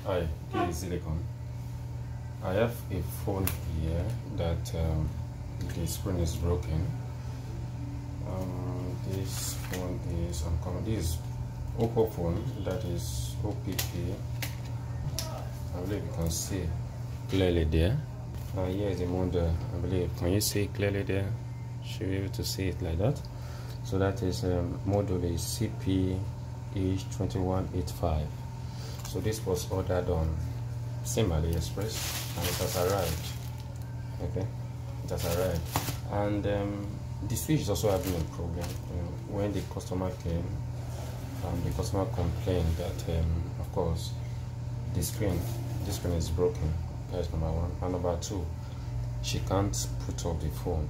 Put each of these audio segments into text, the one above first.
Hi, this is Silicon. I have a phone here that the screen is broken. This phone is uncommon. This is Oppo phone, that is OPP. I believe you can see clearly there. Here is the model. I believe, can you see clearly there? Should be able to see it like that. So that is model is CP-2185. So this was ordered on same AliExpress and it has arrived. Okay, it has arrived, and the switch is also having a problem. When the customer came, the customer complained that of course this screen is broken. That's number one. And number two, she can't put up the phone.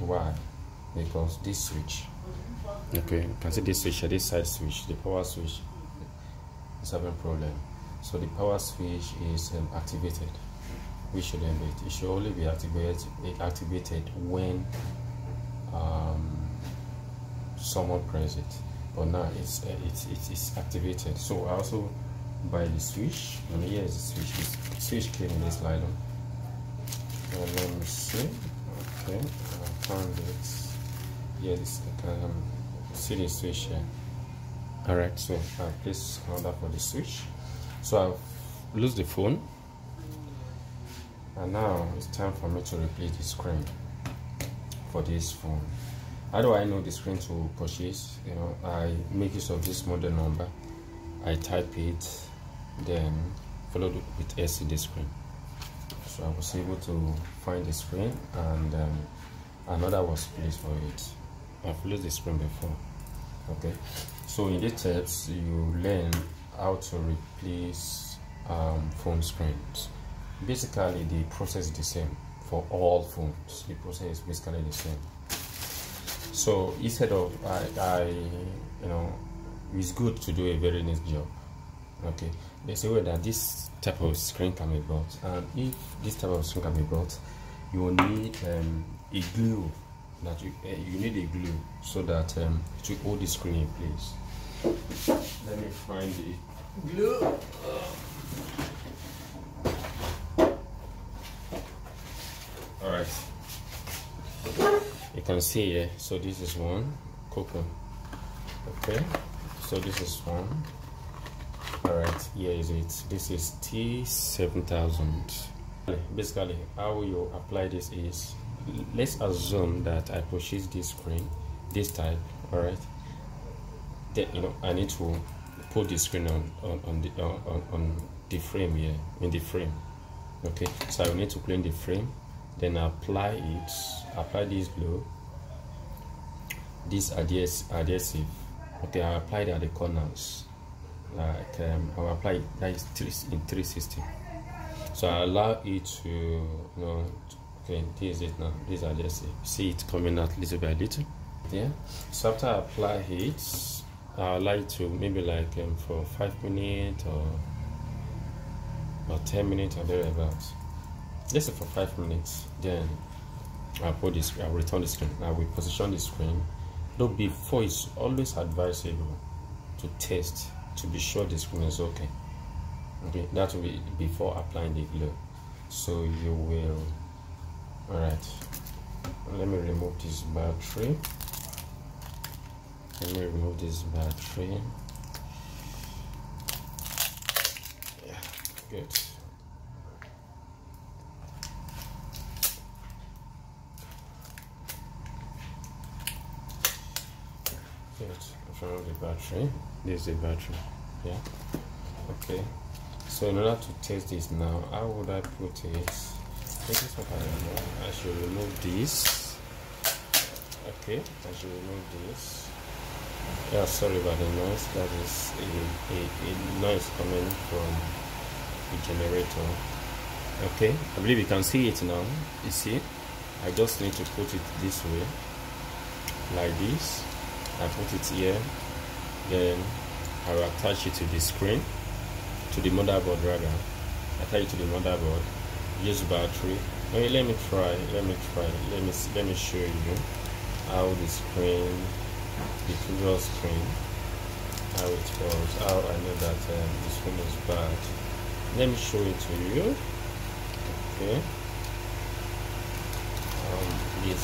Why? Because this switch, okay, you can see this switch, this side switch, the power switch is having a problem. So the power switch is activated, which shouldn't be. It should only be activated when someone presses it. But now it's activated. So I also buy the switch, and here is the switch. The switch came in this nylon. Let me see. Okay, I found it. Yeah, this see the switch here. Alright, so I place order for the switch. So I've lost the phone, and now it's time for me to replace the screen for this phone. How do I know the screen to purchase? I make use of this model number, I type it, then followed with LCD screen. So I was able to find the screen, and another was placed for it. I've lost the screen before. Okay, so in these steps you learn how to replace phone screens. Basically the process is the same for all phones. The process is basically the same. So instead of it's good to do a very nice job. Okay, there's a way that this type of screen can be bought, and if this type of screen can be bought, you will need a glue. That you need a glue so that it will hold the screen in place. Let me find the glue. All right, you can see here. So this is one cocoa. Okay, so this is one. All right, here is it. This is T7000. Basically, how you apply this is, let's assume that I purchase this screen, this type. All right, then I need to put the screen on the frame here, in the frame. Okay, so I will need to clean the frame, then apply this glue, this adhesive. Okay, I apply it at the corners, like I'll apply it that is in 360. So I allow it to okay, this is it now. This is adhesive. See it coming out little by little. Yeah. So after I apply it, I allow it to maybe like for 5 minutes or 10 minutes or thereabouts. Let's say for 5 minutes. Then I'll return the screen. I will position the screen. Though before, it's always advisable to test to be sure the screen is okay. Okay, that will be before applying the glue. So you will. All right, let me remove this battery. Yeah, good. Good. I found the battery. This is the battery. Yeah. Okay. So in order to test this now, how would I put it? This is what I know. I should remove this. Okay, I should remove this. Yeah, sorry about the noise. That is a noise coming from the generator. Okay, I believe you can see it now. You see, I just need to put it this way, like this. I put it here, then I will attach it to the screen, to the motherboard rather. Attach it to the motherboard. Use battery. Okay, let me try. Let me show you how the screen, the previous screen, how it was. How I know that the screen was bad. let me show it to you. Okay, this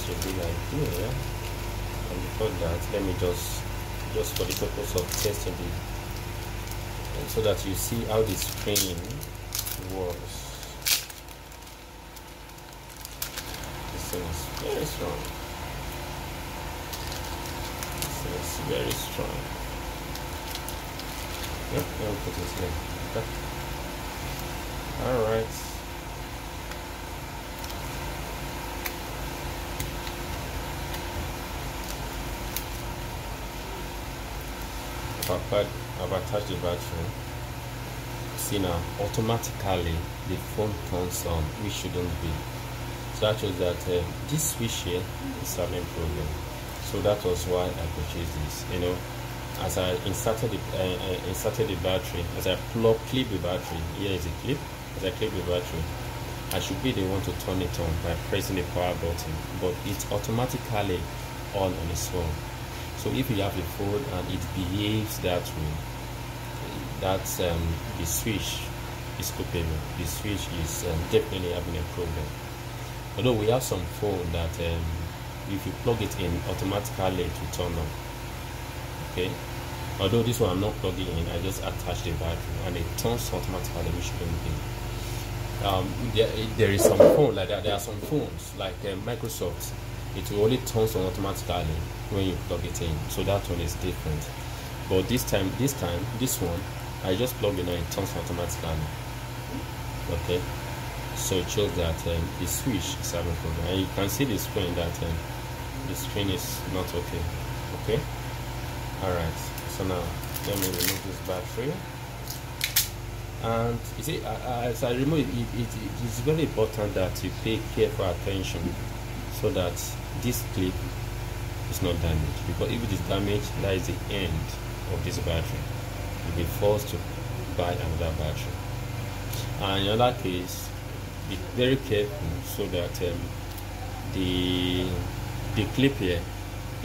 should be like here. And before that, let me just for the purpose of testing it, and so that you see how the screen works. This thing is very strong. This thing is very strong. Yep, let me put it here. Okay. All right. I've attached the battery. See now, automatically the phone turns on, which shouldn't be. So that shows that this switch here is having problem. So that was why I purchased this. You know, as I inserted the battery, as I clip the battery, here is a clip. As I clip the battery, I should be the one to turn it on by pressing the power button, but it's automatically on its own. So if you have a phone and it behaves that way, that's the switch is culpable. The switch is definitely having a problem. Although we have some phone that if you plug it in, automatically it will turn on. Okay. Although this one I'm not plugging in, I just attach the battery and it turns automatically, which shouldn't be. There is some phone like that. There are some phones like Microsoft. It will only turns on automatically when you plug it in. So that one is different. But this one, I just plug it in and it turns automatically. Okay. So it shows that the switch is having problem, and you can see the screen that the screen is not okay. Okay. All right. So now let me remove this battery. And you see, as I remove it, it is very important that you pay careful attention so that this clip is not damaged, because if it is damaged, that is the end of this battery. You'll be forced to buy another battery. And in other case, be very careful so that the clip here,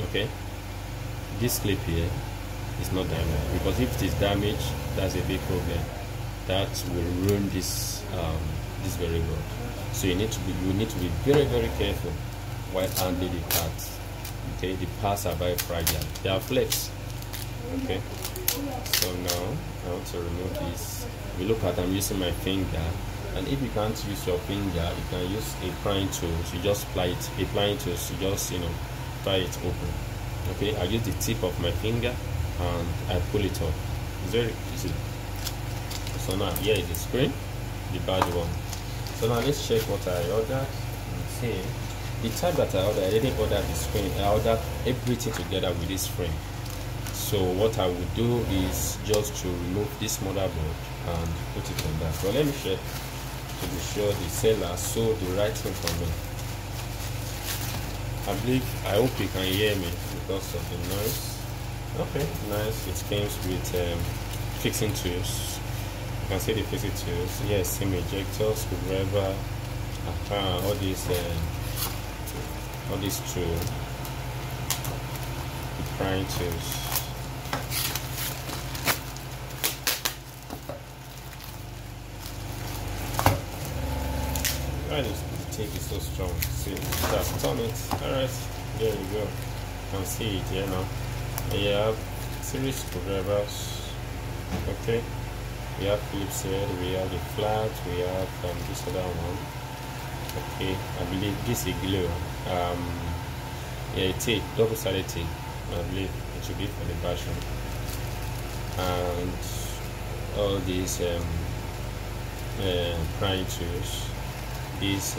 okay, this clip here is not damaged, because if it is damaged, that's a big problem. That will ruin this this very rod. So you need to be very, very careful while handling the parts. Okay, the parts are very fragile. They are flex. Okay. So now I want to remove this. We look at, I'm using my finger, and if you can't use your finger, you can use a prying tool. So you just ply it. A prying tool. So you just pry it open. Okay. I use the tip of my finger and I pull it up. It's very easy. So now here is the screen, the bad one. So now let's check what I ordered. See, the type that I ordered, I didn't order the screen. I ordered everything together with this frame. So what I would do is just to remove this motherboard and put it on that. But let me check to be sure the seller sold the right thing for me. I hope you can hear me because of the noise. Okay, nice. It comes with fixing tools. You can see the fixing tools. Yes, SIM ejector, screwdriver, all these tools, the prying tools. Why is the tape is so strong? See, just turn it. Alright, there you go. You can see it here now. And you have series screwdrivers. Okay. We have Phillips head, we have the flat, we have this other one. Okay, I believe this is glue. Yeah, tape, double-sided tape. I believe it should be for the battery. And all these prying tools. These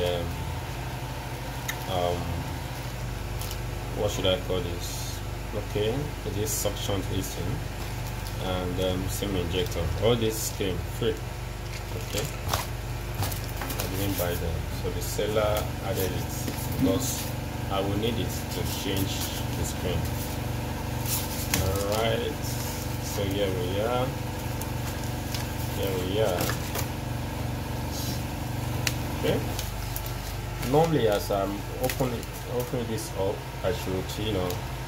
what should I call this? Okay, this suction piston. And SIM injector. All this came free. Okay, I didn't buy them, so the seller added it because I will need it to change the screen. Alright, so here we are. Okay, normally as I'm opening this up, I should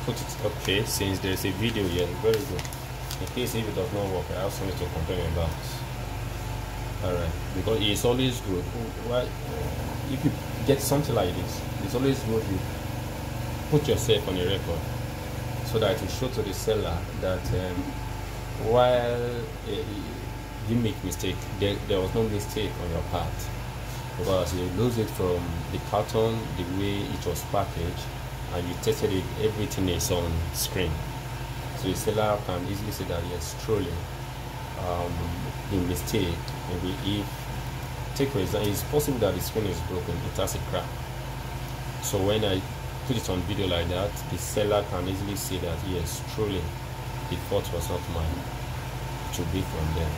put it okay, since there's a video here. Very good. in case if it does not work, I have something to complain about. Alright, because it's always good. Why, if you get something like this, it's always good you put yourself on a record so that it will show to the seller that while you make mistake, there was no mistake on your part, because you lose it from the carton, the way it was packaged, and you tested it, everything is on screen. So the seller can easily say that yes, truly, the mistake, maybe if, take for example, it's possible that the screen is broken, it has a crack. So when I put it on video like that, the seller can easily say that yes, truly, the fault was not mine, it should be from them.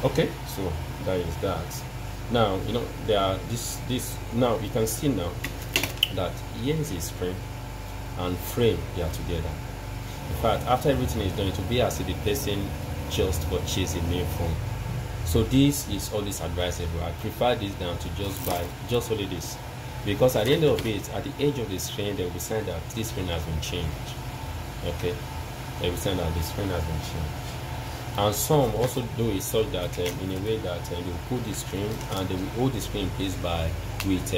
Okay, so that is that. Now, you know, there are this now you can see now that here is a screen and frame, they are together. In fact, after everything is done, it will be as if the person just purchased a new phone. So this is always advisable. I prefer this than to just buy just only this, because at the end of it, at the edge of the screen, there will be sign that this screen has been changed. Okay, there will be sign that the screen has been changed. And some also do it such that in a way that they will put the screen and they will hold the screen in place with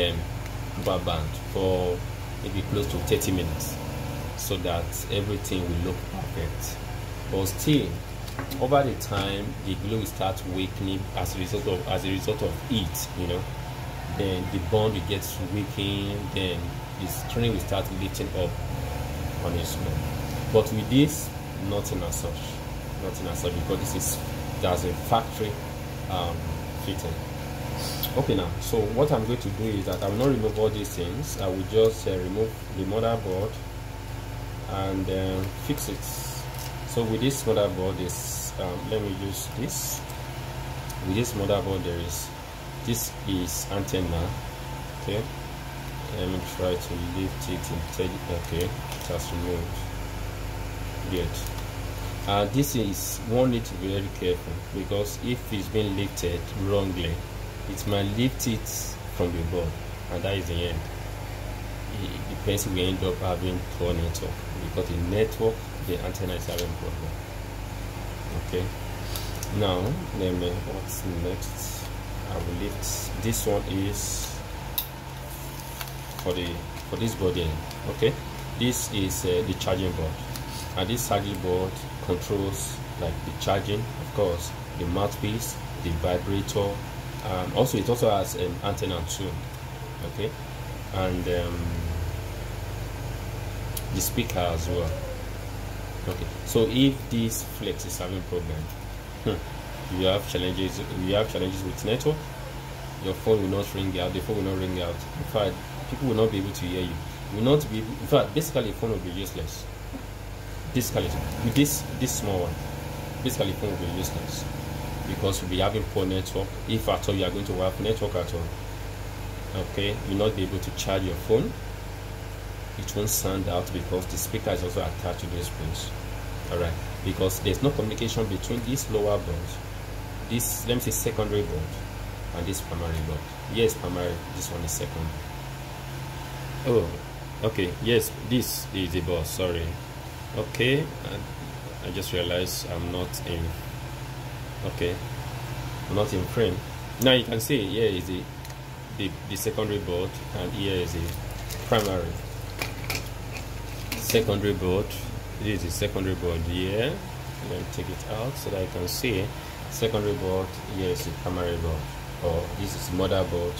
rubber band for maybe close to 30 minutes, so that everything will look perfect. But still, over the time, the glue will start weakening as a result of heat, you know. Then the bond will get weakened, then the screen will start lifting up on its own. But with this, nothing as such, because there's a factory fitting. Okay, now, so what I'm going to do is that I will not remove all these things. I will just remove the motherboard and fix it. So with this motherboard, let me use this. With this motherboard, this is antenna. Okay, let me try to lift it. Okay, it has removed. Good. This is one need to be very careful, because if it's been lifted wrongly, it might lift it from the board, and that is the end. The person will end up having poor network, because the network, the antenna is having problem. Okay, now let me, what's next? I will lift this one is for this body. Okay, this is the charging board, and this charging board controls like the charging, of course, the mouthpiece, the vibrator. Also, it also has an antenna too. Okay, and the speaker as well. Okay, so if this flex is having problem, you have challenges with network, your phone will not ring out, the phone will not ring out. In fact, people will not be able to hear you. Will not be, in fact, basically the phone will be useless. Basically, with this small one, basically the phone will be useless, because you'll be having poor network. If at all you are going to have network at all, okay, you'll not be able to charge your phone. It won't sound out, because the speaker is also attached to this place. All right, because there's no communication between this lower board, this, let me say, secondary board, and this primary board. Yes, primary, this one is secondary. Oh, okay, yes, this is the board, sorry. Okay, I just realized I'm not in, okay, I'm not in frame. Now you can see here is the secondary board, and here is the primary. Secondary board, this is the secondary board here. Let me take it out so that I can see. Secondary board, here is the primary board, or this is motherboard,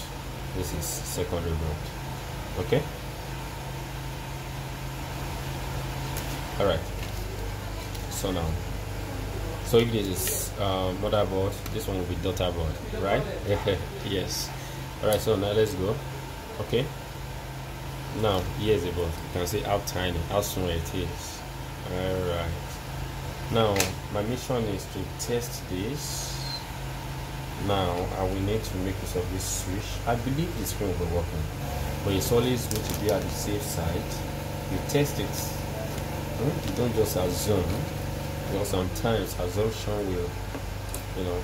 this is secondary board. Okay, all right. So now, so if this is motherboard, this one will be daughter board, right? Yes. All right, so now let's go. Okay, now here's the board. You can see how tiny, how small it is. All right, now my mission is to test this. Now I will need to make use of this switch. I believe the screen will be working, but it's always good to be at the safe side. You test it. You don't just assume, because sometimes assumption will, you know,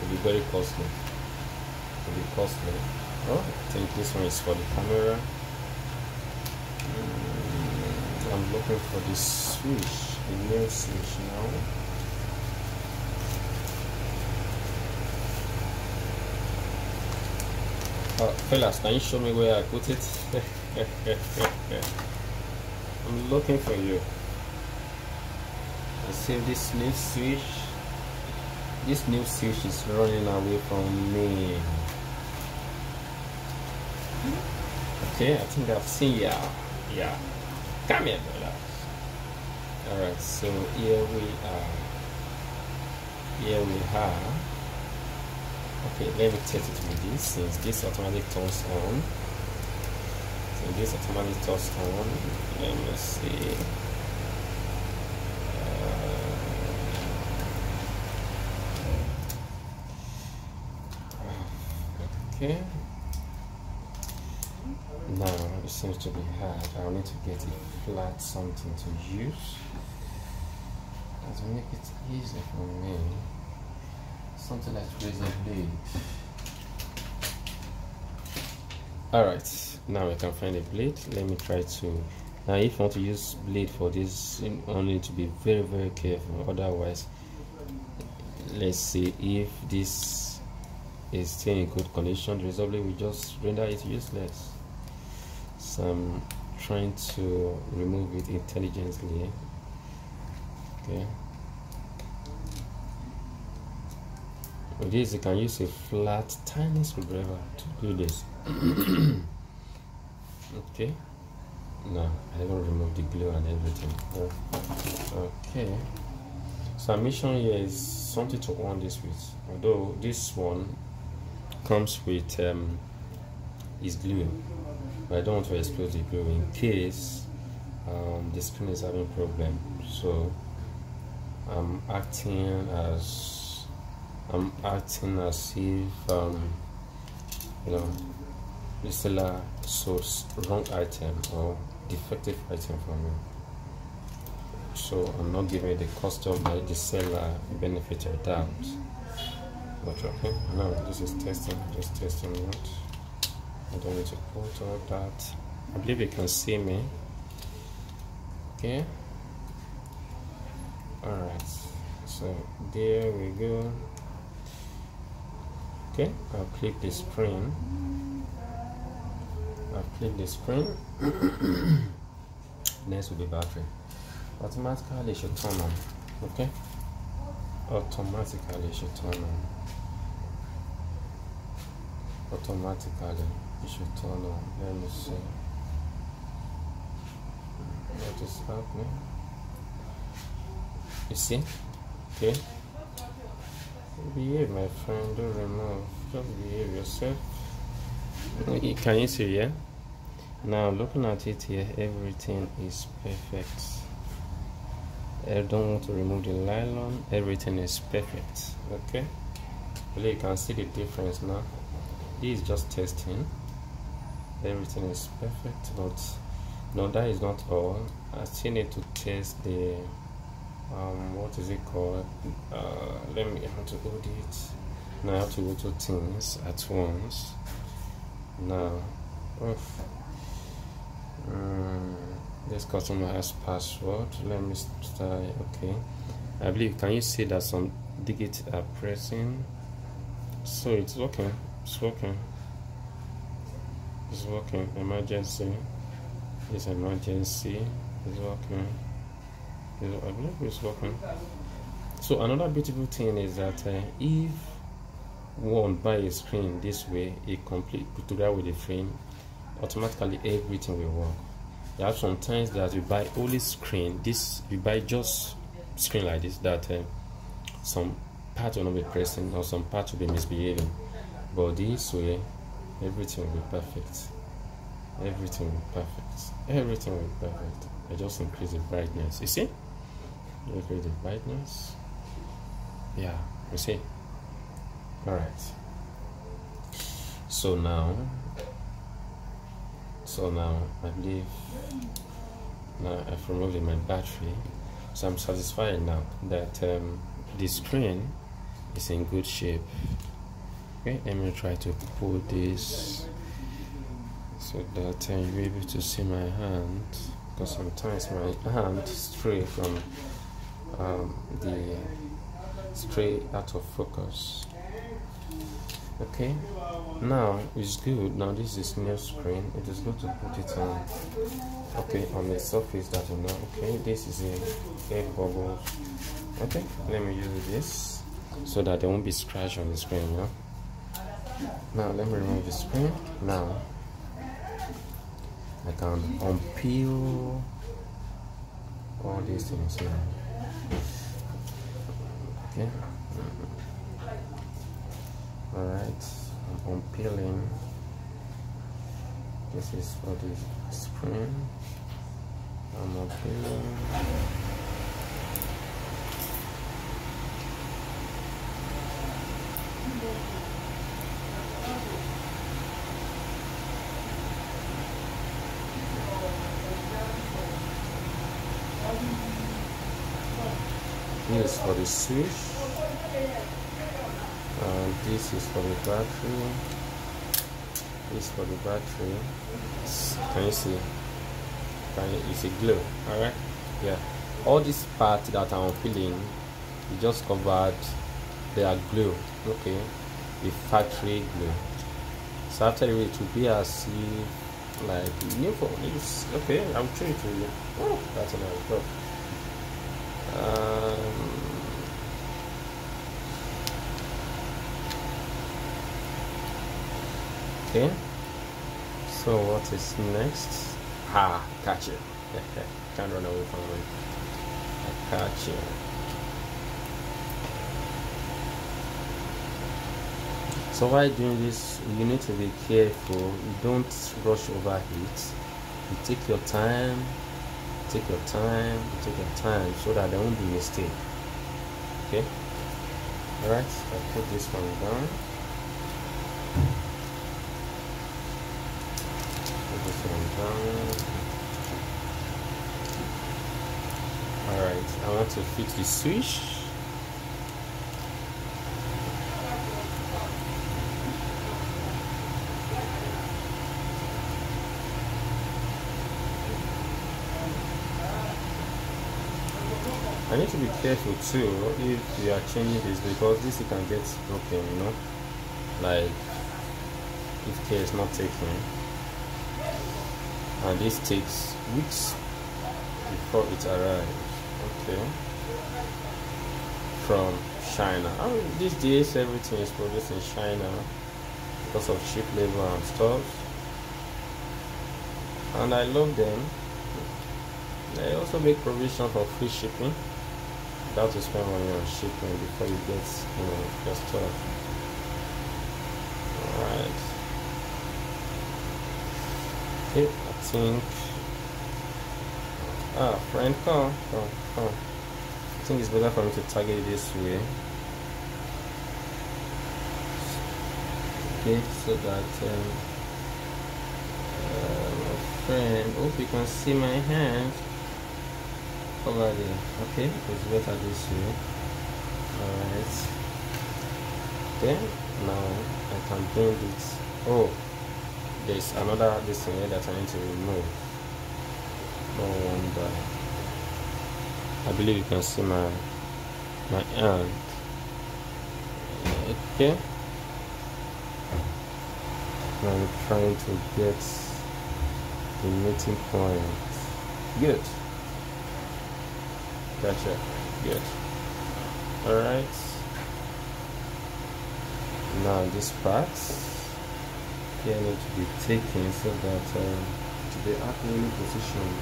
will be very costly. Will be costly. Oh, I think this one is for the camera. I'm looking for this switch, the new switch now. Fellas, can you show me where I put it? I'm looking for you. I see this new switch. This new switch is running away from me. Okay, I think I've seen ya. Yeah. Come here, brother. Alright, so here we are. Here we are. Okay, let me test it with this. Since this automatic turns on. So this automatic turns on. Let me see. Okay. Now it seems to be hard. I'll need to get a flat something to use. And to make it easy for me, something like razor blade. Alright, now I can find a blade. Let me try to. Now if I want to use blade for this, you only need to be very, very careful. Otherwise, let's see if this is still in good condition. The razor blade will just render it useless. So I'm trying to remove it intelligently. Okay. With this, you can use a flat, tiny screwdriver to do this. Okay. Now I will remove the glue and everything. Okay. So our mission here is something to on this with. Although this one comes with is glue, but I don't want to expose the glue in case the screen is having problem. So I'm acting as if you know, the seller source wrong item or defective item for me. So I'm not giving the customer, the seller, benefit or doubt. But okay, now this is testing, just testing it. I don't need to put all that. I believe you can see me. Okay. Alright. So there we go. Okay, I'll click the screen. I'll click the screen. Next will be battery. Automatically it should turn on. Okay? Automatically it should turn on. Automatically it should turn on. Let me see what is happening. You see? Okay. Behave, my friend. Don't remove. Just behave yourself. Can you see here? Now looking at it here, everything is perfect. I don't want to remove the nylon. Everything is perfect. Okay. Well, you can see the difference now. This is just testing. Everything is perfect, but no, that is not all. I still need to test the what is it called? Let me have to hold it. Now I have to go to things at once. Now, this customer has password. Let me start. Okay, I believe. Can you see that some digits are pressing? So it's working. It's working. It's working. Emergency. It's emergency. It's working. I believe it's working. So another beautiful thing is that if one buy a screen this way, a complete tutorial with a frame, automatically everything will work. There are sometimes that you buy only screen, this you buy just screen like this, that some part will not be pressing or some part will be misbehaving. But this way, everything will be perfect. Everything will be perfect. Everything will be perfect. I just increase the brightness. You see? Increase the brightness. Yeah, you see? Alright. So now I believe now I've removed my battery. So I'm satisfied now that the screen is in good shape. Okay, let me try to pull this so that you'll be able to see my hand because sometimes my hand stray from the stray out of focus. Okay, now it's good. Now this is new screen. It is good to put it on, okay, on the surface that you know. Okay, this is a air bubble. Okay, let me use this so that there won't be scratch on the screen, you know. Now let me remove the screen. Now I can unpeel all these things here. Okay. Alright, I'm unpeeling. This is for the screen. I'm unpeeling. This is for the switch. This is for the battery. This is for the battery. Can you see? It's a glue. Alright? Yeah. All these parts that I'm peeling, you just covered, they are glue. Okay? The factory glue. So after it will be as if like new phone. It's okay, I'll show it to you. Oh, that's a nice job. Okay, so what is next? Catch it. Can't run away from it. I catch it. So while doing this, you need to be careful. You don't rush over it. You take your time. Take your time. Take your time, so that there won't be mistake. Okay. All right. I put this one down. Alright, I want to fit the switch. I need to be careful too if you are changing this, because this can get broken, you know, like if care is not taken. And this takes weeks before it arrives. Okay, from China. I mean, these days everything is produced in China because of cheap labor and stuff, and I love them. They also make provision for free shipping. You have to spend money on shipping before you get, you know, your stuff. Alright. Okay, I think friend, come. I think it's better for me to target it this way. Okay, so that my friend, hope you can see my hand over there. Okay, it's better this way. Alright. Okay, now I can bring it. Oh, there's another this thing here that I need to remove. No wonder. I believe you can see my hand. Okay. I'm trying to get the meeting point. Good. Gotcha. Good. Alright. Now this part here need to be taken so that to be accurately positioned.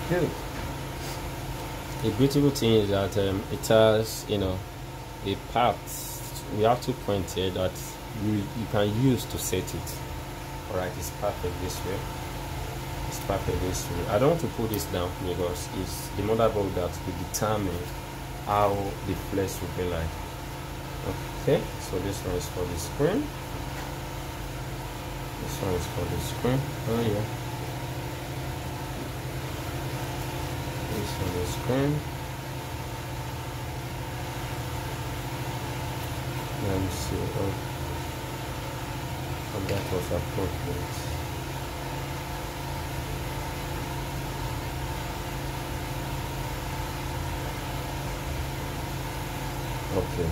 Good. The beautiful thing is that it has, you know, a part. We have 2 points here that you can use to set it. Alright, it's perfect this way. It's perfect this way. I don't want to put this down because it's the motherboard that will determine how the flex will be like. Okay, so this one is for the screen. This one is for the screen. Oh yeah. This on the screen. Let me see. Oh, and that was appropriate. Okay,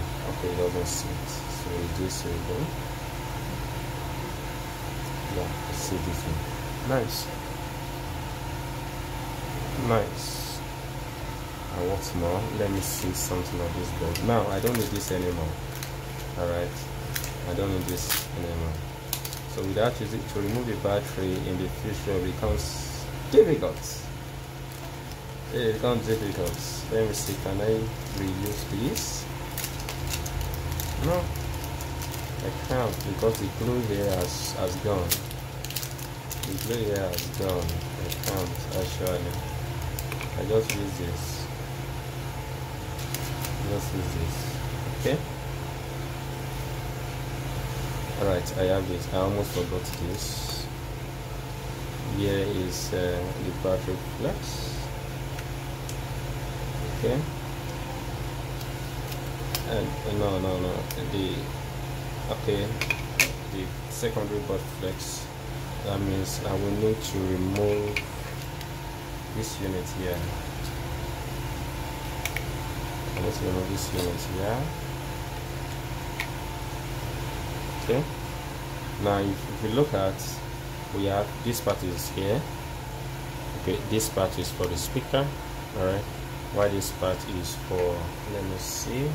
it doesn't sit. So this will go. Yeah, I see this one. Nice. And what's more, let me see something on this board. Now I don't need this anymore. Alright, I don't need this anymore. So without using to remove the battery in the future becomes difficult. It becomes difficult. Let me see, can I reuse this? No, I can't because the glue here has gone. The glue here has gone. I can't actually. I just use this. Okay. Alright, I have this. I almost forgot this. Here is the battery flex. Okay. And no, the secondary butt flex. That means I will need to remove this unit here. Let's remove this unit here. Okay. Now if you look at, we have this part is here. Okay, this part is for the speaker. Alright. Why this part is for, let me see,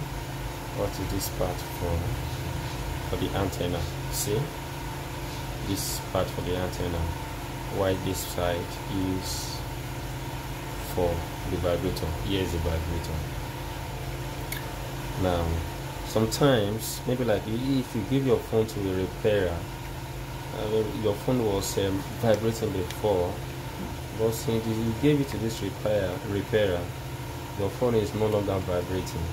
what is this part for the antenna? See, this part for the antenna. Why this side is for the vibrator. Here is the vibrator. Now sometimes, maybe like if you give your phone to a repairer, your phone was vibrating before, but since you gave it to this repairer, your phone is no longer vibrating.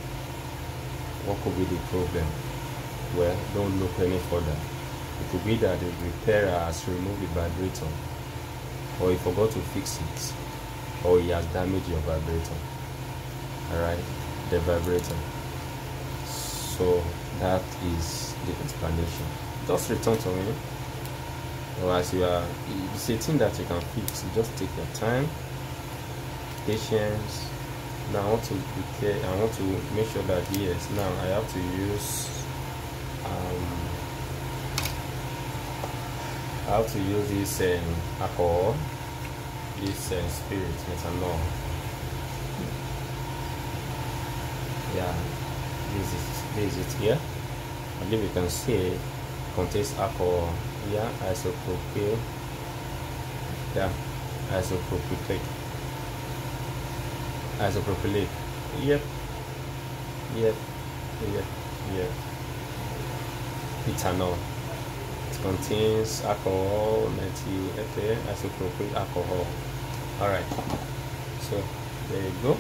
What could be the problem? Well, don't look any further. It could be that the repairer has removed the vibrator, or he forgot to fix it, or he has damaged your vibrator. Alright, the vibrator. So that is the explanation. Just return to me. Or as you are, it's a thing that you can fix. You just take your time, patience. Now I want to prepare. I want to make sure that yes. Now I have to use. I have to use this alcohol, this spirit, methanol. Yeah, this is it here. I believe you can see it contains alcohol. Yeah, isopropyl. Yeah, isopropyl. Isopropylic. Yep. Ethanol. It contains alcohol, methyl ether, isopropyl alcohol. Alright. So there you go.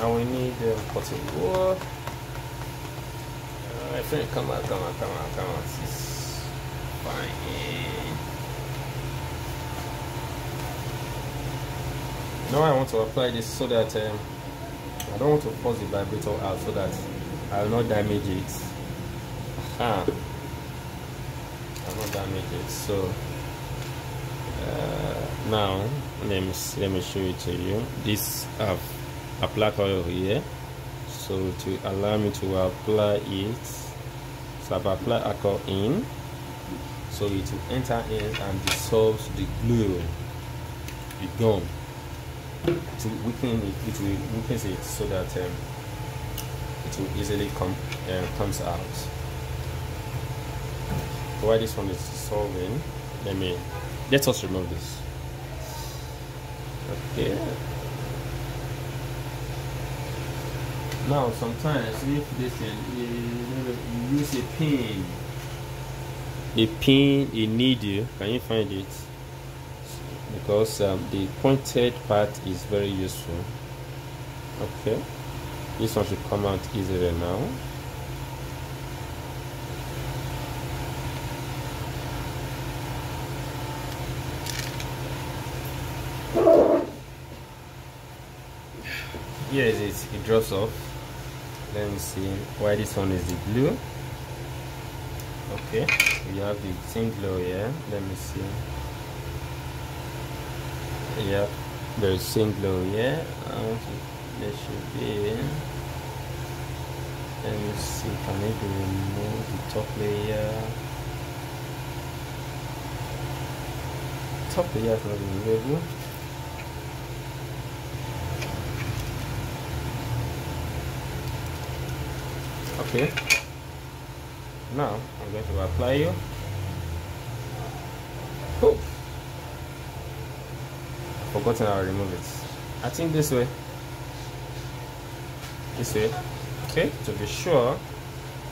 And we need potable. My friend, come on. It's fine. Now I want to apply this so that I don't want to force the vibrator out so that I will not damage it. I will not damage it. So now let me show it to you. This applied oil here, so to allow me to apply it. So I've applied alcohol in, so it will enter in and dissolves the glue, the gum. To weaken it, it will weaken it so that it will easily comes out. While this one is dissolving, let us remove this. Okay. Now sometimes if this thing you use a pin, a needle, can you find it? Because the pointed part is very useful. Okay, this one should come out easily now. Here is it. It drops off. Let me see why this one is the blue. Okay, we have the thin glow here. Let me see. Yep, there's thin glow here. There should be. Let me see, can maybe remove the top layer. Top layer is not removable. Okay, now I'm going to apply you. Oh, forgotten how to remove it. I think this way. This way. Okay, to be sure,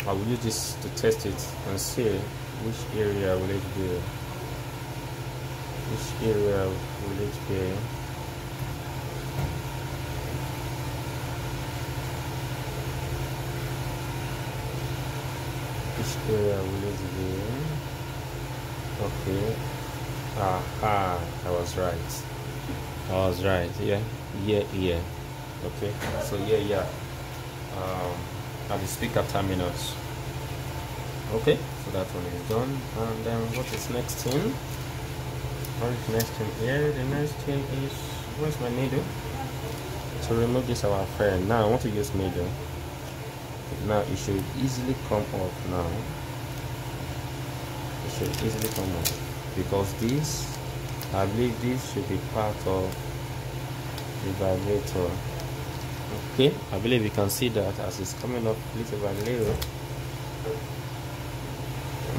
I will use this to test it and see which area will it be. Which area will it be? Which area will it be? Okay. Aha, I was right. I was right. Yeah. Okay. So yeah. At the speaker terminals. Okay, so that one is done. And then what is next thing? What is next thing here? The next thing is, where's my needle? To remove this our friend. Now I want to use needle. Now it should easily come off now. It should easily come off because this, I believe this should be part of the vibrator. Okay, I believe you can see that as it's coming up little by little.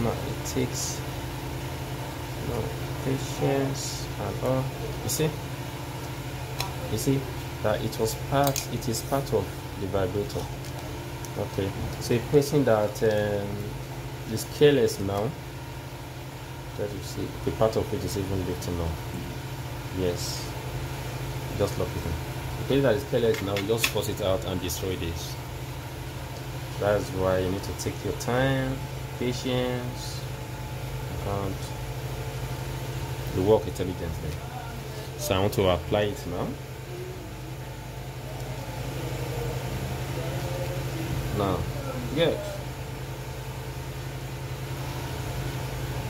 Now it takes patience and all. You see that it is part of the vibrator. Okay, so a person that is careless now, that you see the part of it is even lifting up. Yes, just lock it in. The person that is careless now, you just force it out and destroy this. That's why you need to take your time, patience, and you work intelligently. So I want to apply it now. Now, good.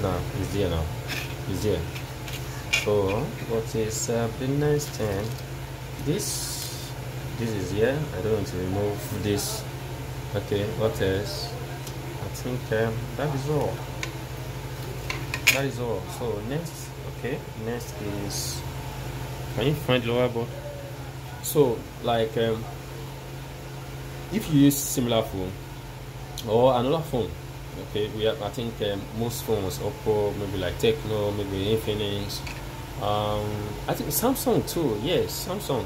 Now, it's there now. It's there. So, what is the next thing? This is here. I don't want to remove this. Okay, what else? I think that is all. That is all. So, next, okay, next is, can you find the lower board? So, like, if you use similar phone or another phone, okay, we have, I think most phones, Oppo, maybe like Techno, maybe Infinix, I think Samsung too. Yes, Samsung.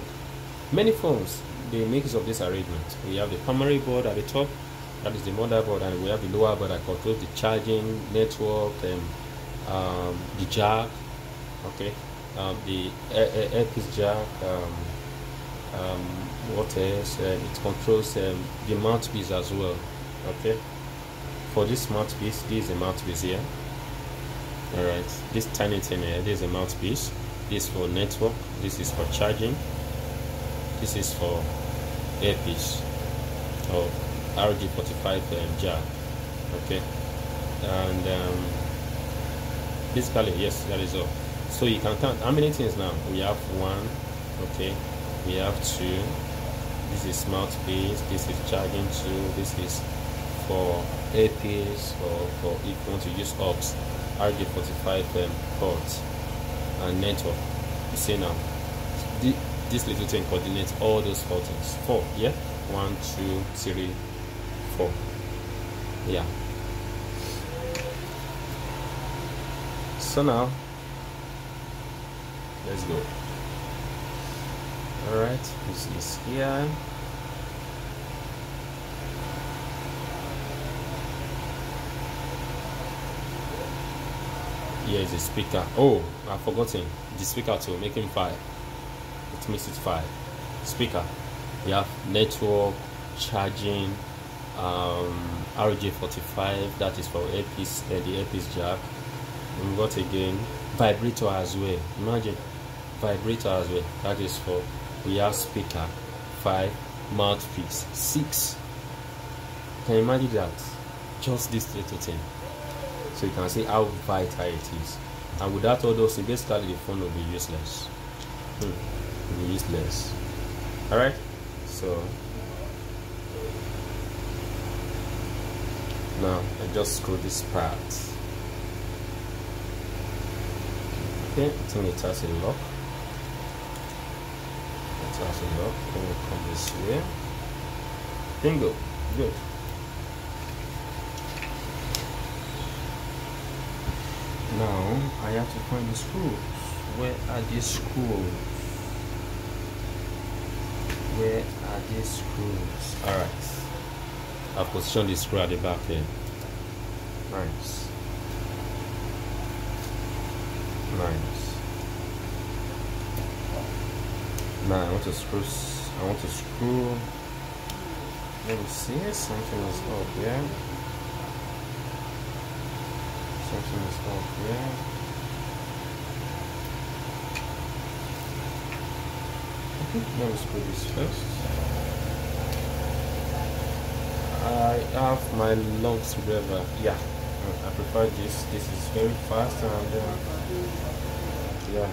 Many phones, they make use of this arrangement. We have the primary board at the top, that is the motherboard, and we have the lower board that controls the charging network and the jack. Okay, the earpiece jack. What else? It controls the mouthpiece as well. Okay, for this mouthpiece, this is a mouthpiece here. All right, this tiny thing here, this is a mouthpiece. This is for network. This is for charging. This is for earpiece or RG45 jack. Okay, and basically, yes, that is all. So you can count how many things now. We have one. Okay, we have two. This is mouthpiece. This is charging too. This is for earpiece or for if you want to use aux RG45 ports and network. You see now, this little thing coordinates all those 4 things. 4, yeah. 1, 2, 3, 4. Yeah. So now, let's go. All right, this is here. Here is the speaker. Oh, I've forgotten the speaker to make him 5. It makes it 5. Speaker. We have network, charging, RJ45, that is for earpiece, the earpiece jack. And we got again vibrator as well. Imagine vibrator as well. That is for, we have speaker 5, mouthpiece 6. can imagine that just this little thing. So you can see how vital it is. And without all those, basically the phone will be useless. Will be useless. Alright, so now I just screw this part. Okay, I think it has a lock. It has a lock. Let me come this way. Bingo. Good. Now I have to find the screws. Where are these screws? Where are these screws? Alright. I've positioned the screw at the back here. Nice. Nice. Now I want to screw. Let me see, something is up here. Something is up here. Okay, let me screw this first. I have my long screwdriver. Yeah, I prefer this. This is very fast and yeah.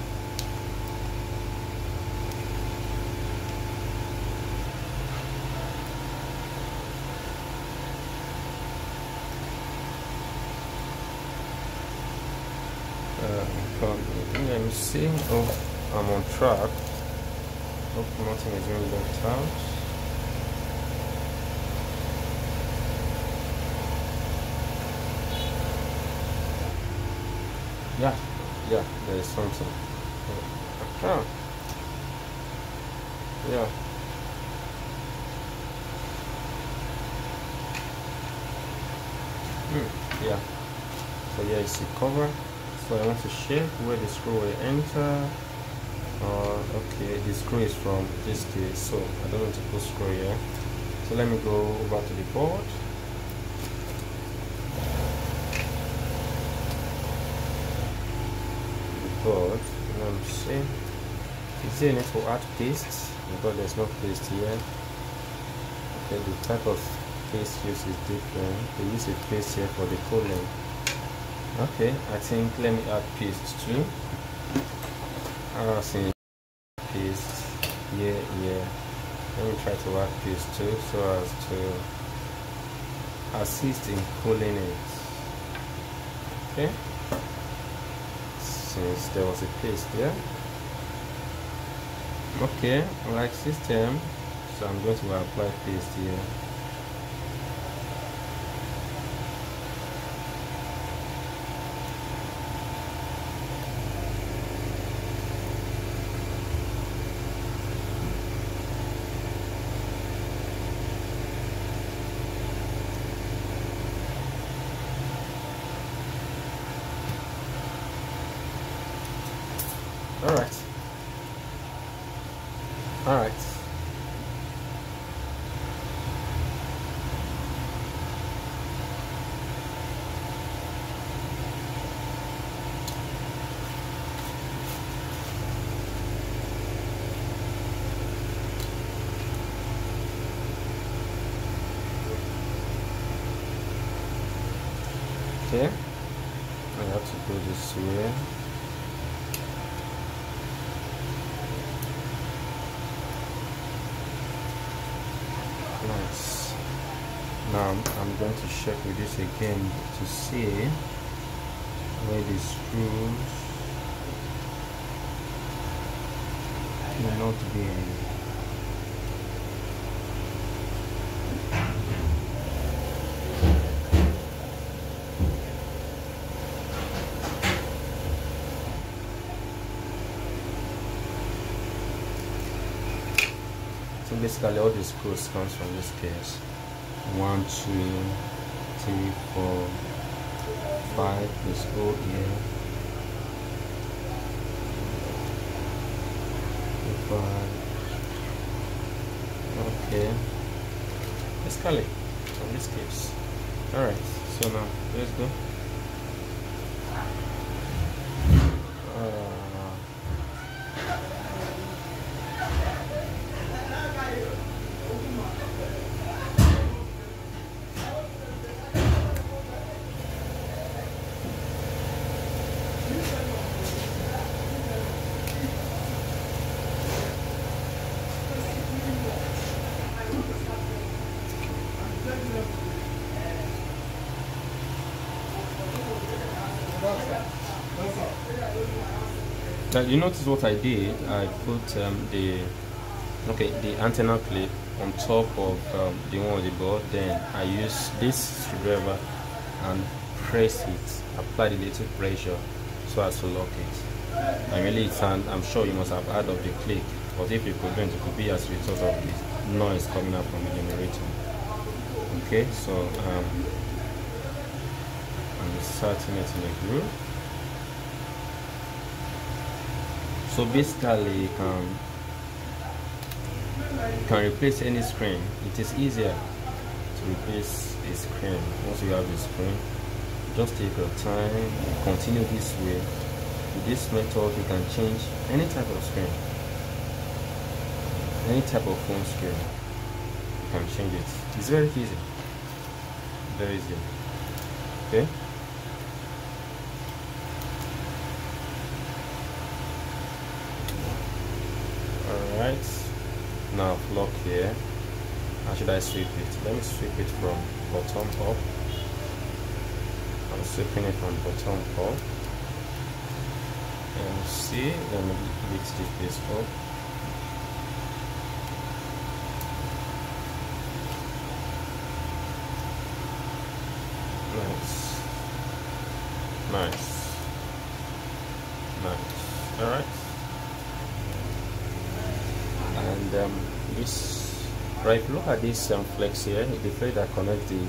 Let me see. Oh, I'm on track. Hope nothing is being left out. Yeah, there is something. Yeah. Yeah. So yeah, it's the cover. So I want to check where the screw will enter. Okay, the screw is from this case, so I don't want to put screw here. So let me go over to the board. Let me see. Is there need to add paste? Because there's no paste here. Okay, the type of paste used is different. They use a paste here for the cooling. Okay, I think let me add paste too. I see paste here. Let me try to add paste too, so as to assist in cooling it. Okay. Since there was a paste there. Okay, like system, so I'm going to apply paste here. All right. Okay, I have to go this way. Nice. Now I'm going to check with this again to see where the screws cannot be. So basically all the screws comes from this case. 1, 2, 3, 4, 5. Let's go here. 5. Okay. Basically from this case. Alright, so now let's go. You notice what I did? I put the antenna clip on top of the one on the board. Then I use this screwdriver and press it, apply the little pressure so as to lock it. I really I'm sure you must have heard of the click, but if you couldn't, it could be as a result of the noise coming out from the generator. Okay, so I'm inserting it in the groove. So basically you can replace any screen. It is easier to replace a screen. Once you have the screen, just take your time, continue this way. With this method you can change any type of screen, any type of phone screen. You can change it. It's very easy, very easy. Okay, alright, now lock here. How should I sweep it? Let me sweep it from bottom up. I'm sweeping it from bottom up. And see, let me lift this up. Nice, nice, nice. All right. And this, right? Look at this flex here. The plate that connects the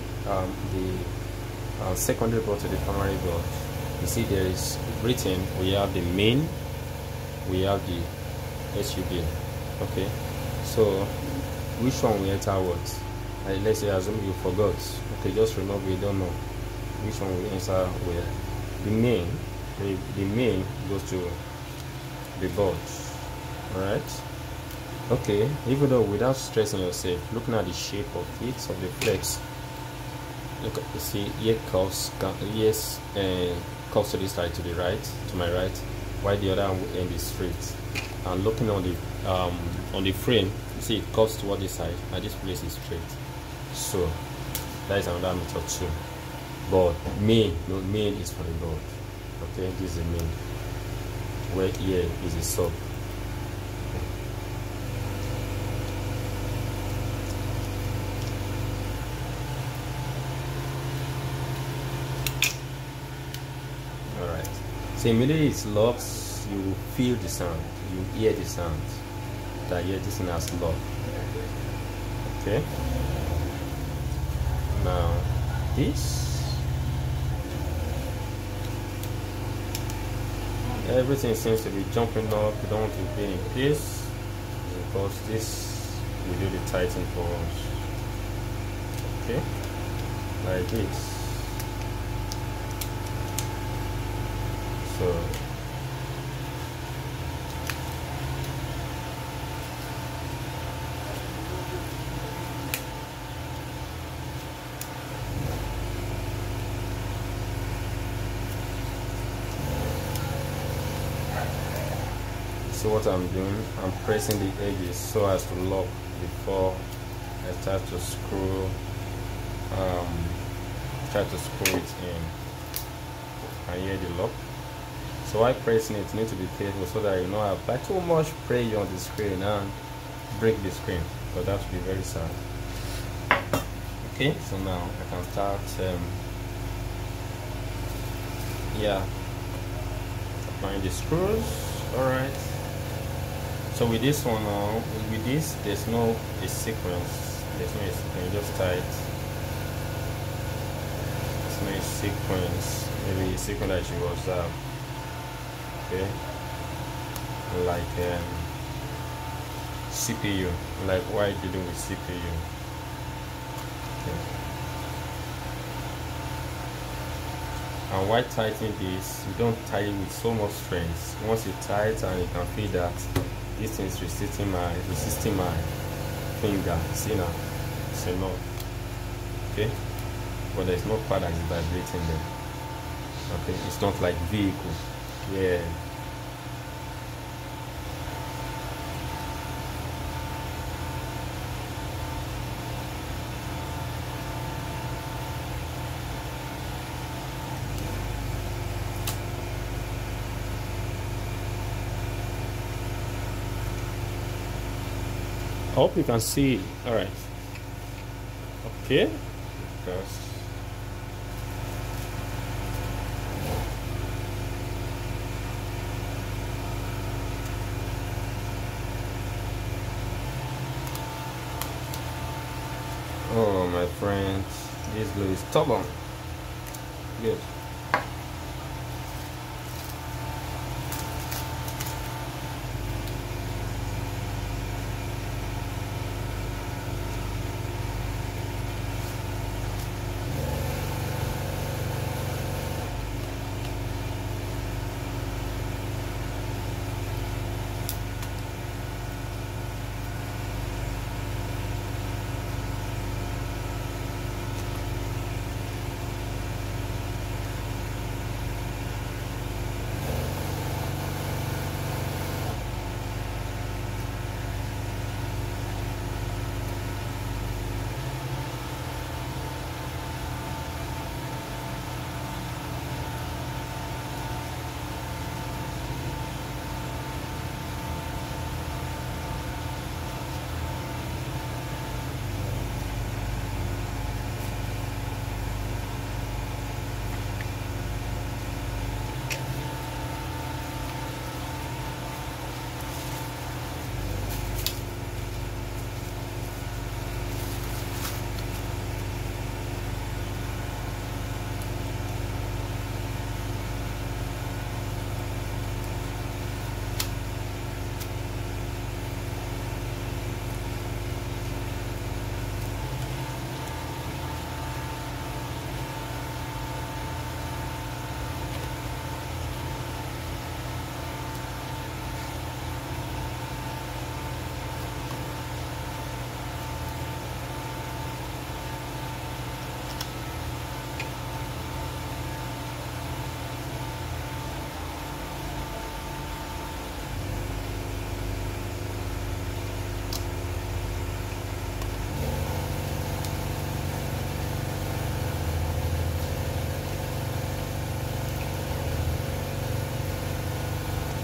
secondary board to the primary board. You see, there is written. We have the main, we have the SUB. Okay, so which one we enter what? Let's say, assume you forgot. Okay, just remember, we don't know which one we enter where. The main, the main goes to the board. All right. Okay, even though without stressing yourself, looking at the shape of it, of the flex, look, you see here curves, yes, curves to this side, to the right, to my right, while the other end is straight. And looking on the frame, you see it curves toward this side, and this place is straight. So that is another method too. But main is for the board. Okay, this is the main. Where here is the sub. Alright. So immediately it locks, you feel the sound, you hear the sound. That here this thing has locked. Okay. Now this, everything seems to be jumping up. You don't want to be in place because this will do the tightening for us. Okay, like this. So what I'm doing, I'm pressing the edges so as to lock before I start to screw it in. I hear the lock. So while pressing it, you need to be careful so that you don't apply too much pressure on the screen and break the screen, because that would be very sad. Okay, so now I can start applying the screws. Alright. So with this one now, with this, there's no sequence. There's no sequence, just tight. There's no sequence. Maybe a sequence that you observe. Okay. Like CPU. Like why dealing with CPU. Okay. And why tightening this? You don't tie it with so much strength. Once you tight and you can feel that this thing is resisting my finger. See now, it's enough. Okay, but there's no part that is vibrating there. Okay, it's not like vehicle. Yeah. hope you can see. All right. Okay. Because oh my friends, this glue is stubborn. Good.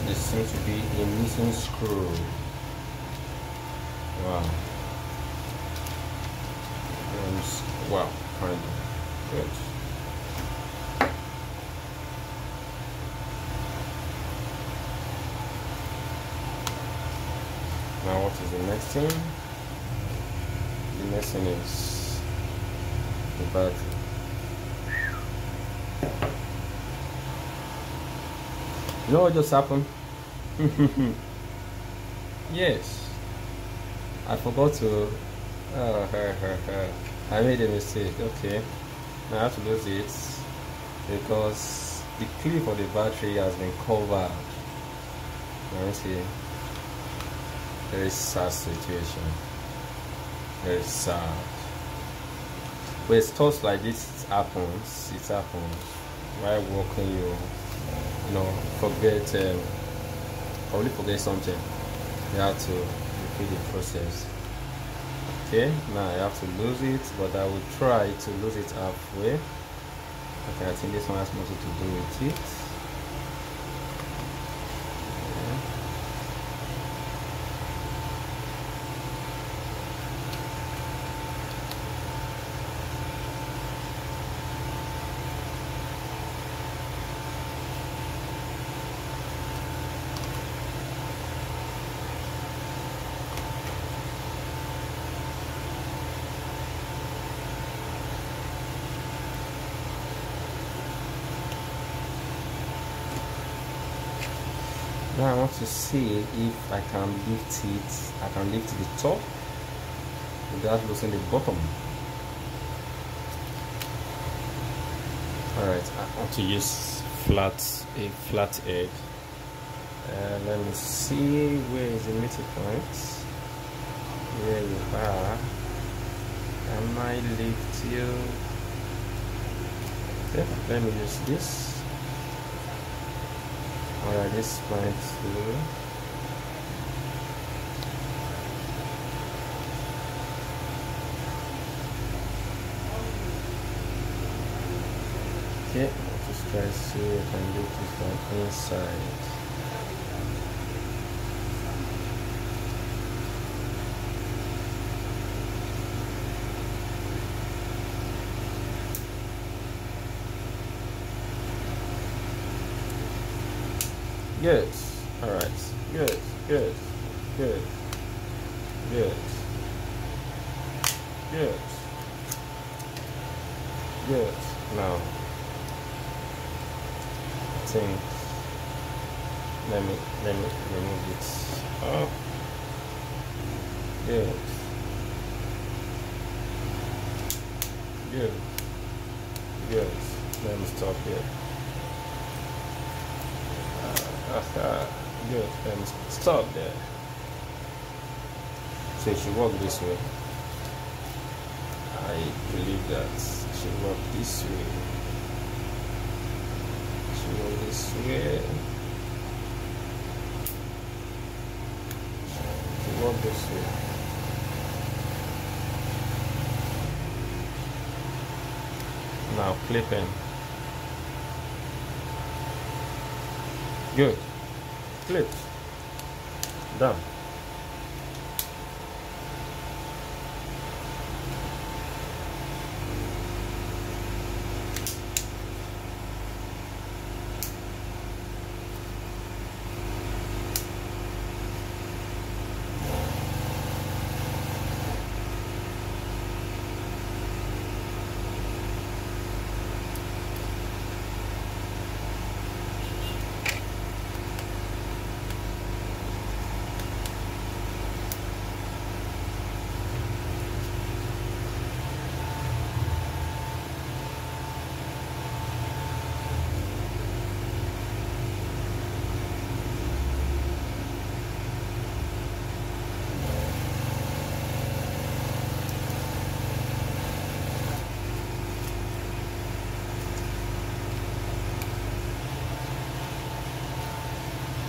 This seems to be a missing screw. Wow. Wow, kind of good. Now what is the next thing? The next thing is the battery. You know what just happened? Yes, I forgot to I made a mistake. Okay, now I have to lose it because the clip for the battery has been covered. Let me see. Very sad situation. Very sad. But it's stuff like this happens. It happens while working. You know, probably forget something. You have to repeat the process. Okay, now I have to lose it, but I will try to lose it halfway. Okay, I think this one has nothing to do with it. Now I want to see if I can lift it. I can lift the top without losing the bottom. Alright, I want to use a flat edge. Let me see where is the middle point. Here we are. Can I lift you? Okay, let me use this. Alright, this point too. Okay, I'll just try to see if I can lift this from inside. Good. All right. Good. Good. Good. Good. Good. Good. Now, I think let me remove it. Oh. Good. Good. Good. Let me stop here. Good. Let me stop there. So it should work this way. I believe that it should work this way. It should work this way. It should work this way. Now clipping. Good. Clipped. Done.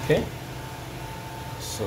Okay, so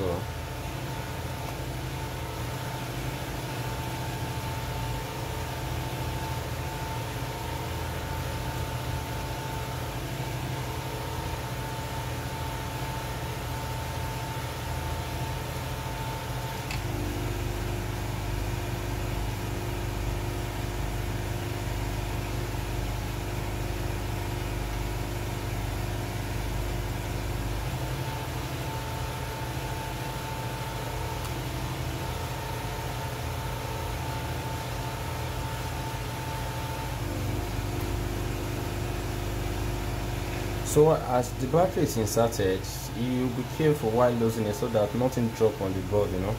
So as the battery is inserted, you be careful while losing it so that nothing drop on the board, you know.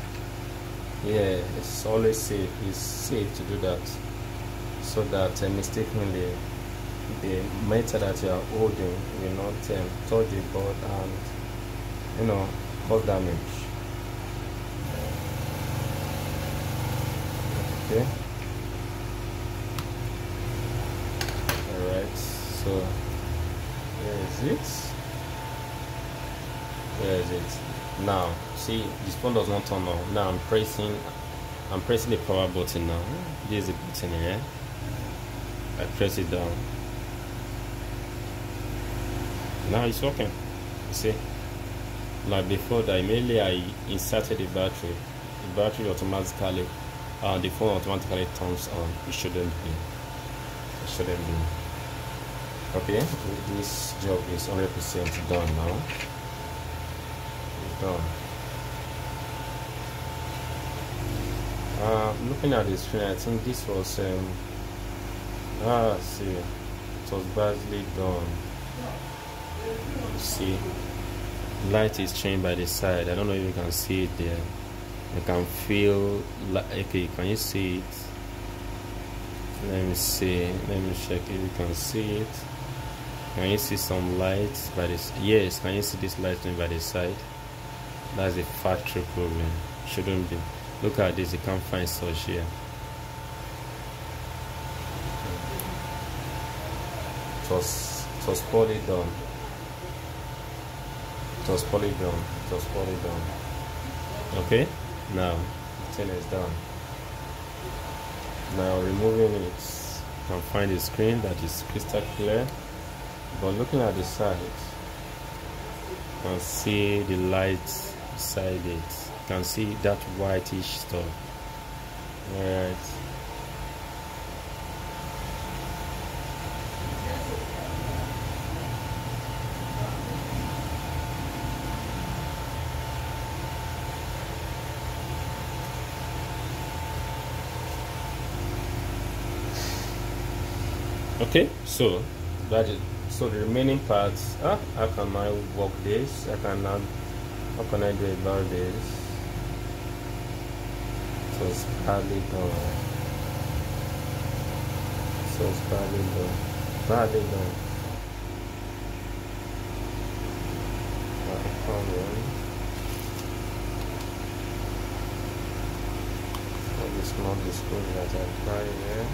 Yeah, it's always safe. It's safe to do that so that mistakenly the metal that you are holding will not touch the board and, you know, cause damage. Okay. All right. So. Where is it? Where is it? Now, see, this phone does not turn on. Now I'm pressing the power button now. This is the button here. I press it down. Now it's working. You see? Like before that, immediately I inserted the battery automatically, the phone automatically turns on. It shouldn't be. It shouldn't be. Okay, this job is 100% done now. It's done. Looking at the screen, I think this was see, it was badly done. You see, light is changed by the side. I don't know if you can see it there. You can feel like, okay, can you see it? Let me see. Let me check if you can see it. Can you see some lights by this? Yes, can you see this light by the side? That's a factory problem. Shouldn't be. Look at this, you can't find such here. It was poorly done. It was poorly done. It was poorly done. Okay, now the thing is done. Now removing it, you can find the screen that is crystal clear. But looking at the side, you can see the lights beside it. You can see that whitish stuff. Alright. Okay, so that is, so the remaining parts, how can I work this? I can now, how can I do about this? So it's badly done. So it's badly done. Badly done. Come on. All the small screws that I apply here.